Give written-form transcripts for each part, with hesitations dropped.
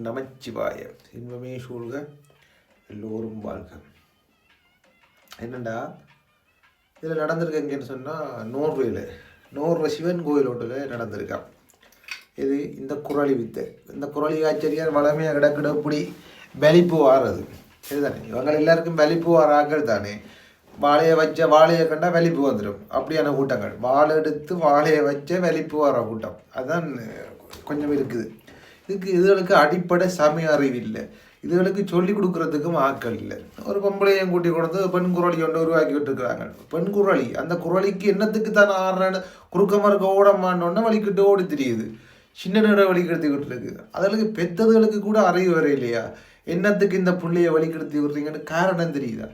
நமச்சிவாய இன்பமே சூழ்க எல்லோரும் வாழ்க. என்னண்டா இதில் நடந்திருக்கு எங்கேன்னு சொன்னால் நோர்வே சிவன் கோயில் ஒன்றில் நடந்திருக்கான். இது இந்த குரளி வித்தை, இந்த குரளி ஆச்சரியார் வளமையாக கிடக்கிட இப்படி பலிப்பு வாரது இதுதானே. இவங்க எல்லாருக்கும் பலிப்பு வாராக்கள் தானே. வாழையை கண்டா வெளிப்பு வந்துடும். அப்படியான கூட்டங்கள் வாழை எடுத்து வாழையை வச்ச வெளிப்பு வர கூட்டம் அதுதான் கொஞ்சம் இருக்குது. இதுகளுக்கு அடிப்படை சமய அறிவு இல்லை. இதுகளுக்கு சொல்லிக் கொடுக்குறதுக்கும் ஆட்கள் இல்லை. ஒரு பொம்பளையும் கூட்டி கொடுத்து பெண் குரளி ஒன்று உருவாக்கிட்டு இருக்கிறாங்க. பெண் குரளி அந்த குரளிக்கு என்னத்துக்கு தான் ஆடுறேன்னு குறுக்க மறுக்க ஓடமானோன்னா வலிக்கிட்டு ஓடி தெரியுது. சின்ன நேரம் வலிக்கெடுத்துக்கிட்டு இருக்கு. அதுகளுக்கு பெற்றதுகளுக்கு கூட அறிவு வர இல்லையா? என்னத்துக்கு இந்த பிள்ளைய வலிக்கெடுத்து விடுறீங்கன்னு காரணம் தெரியுதா?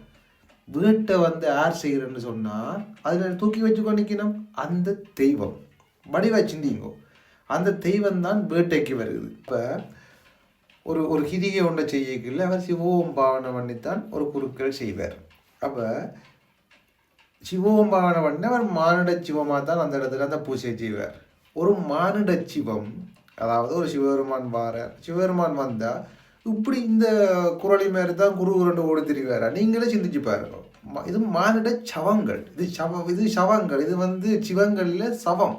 வீட்டை யார் செய்கிறேன்னு சொன்னால் அதில் தூக்கி வச்சுக்கோ நிற்கணும். அந்த தெய்வம் வடிவா சிந்திங்கோ. அந்த தெய்வம் தான் வேட்டைக்கு வருது. இப்போ ஒரு கிரிகை ஒன்றை செய்யல அவர் சிவோம் பாவனை பண்ணித்தான் ஒரு குருக்கள் செய்வார். அப்போ சிவோம் பாவனை பண்ணி அவர் மானிட சிவமாக தான் அந்த இடத்துல அந்த பூஜை செய்வார். ஒரு மானிட சிவம், அதாவது ஒரு சிவபெருமான் வாரார். சிவபெருமான் வந்தால் இப்படி இந்த குரளி மாதிரி தான் குரு உருண்டு ஓடி திரிவாரா? நீங்களே சிந்திச்சு பாருங்க. இது மானிட சவங்கள், இது சவங்கள், இது சிவங்களில் சவம்.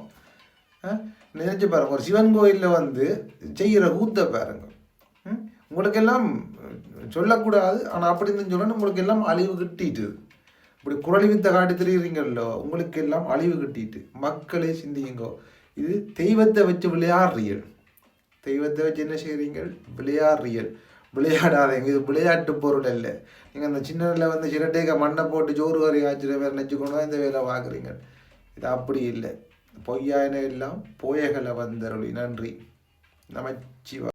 நினைச்சு பாருங்க. ஒரு சிவன் கோயிலில் செய்கிற கூத்த பாருங்க. உங்களுக்கெல்லாம் சொல்லக்கூடாது, ஆனால் அப்படின்னு சொல்லணும். உங்களுக்கு எல்லாம் அழிவு கிட்டிட்டு இப்படி குரளி வித்தை காட்டி தெரியுறீங்களோ, உங்களுக்கு எல்லாம் அழிவு கிட்டிட்டு. மக்களே சிந்திங்கோ. இது தெய்வத்தை வச்சு விளையாடுறீர்கள். தெய்வத்தை வச்சு என்ன செய்கிறீங்க? விளையாடுறீர்கள். விளையாடாதீங்க. இது விளையாட்டு பொருள் இல்லை. நீங்கள் அந்த சின்னதில் சிரட்டைக்க மண்ணை போட்டு சோறு வரை ஆச்சுற வேறு நினச்சிக்கொண்டு இந்த வேலை பார்க்குறீங்க. இது அப்படி இல்லை. பொய்யாயின எல்லாம் போயகளை வந்தருளி. நன்றி. நமச்சிவாய.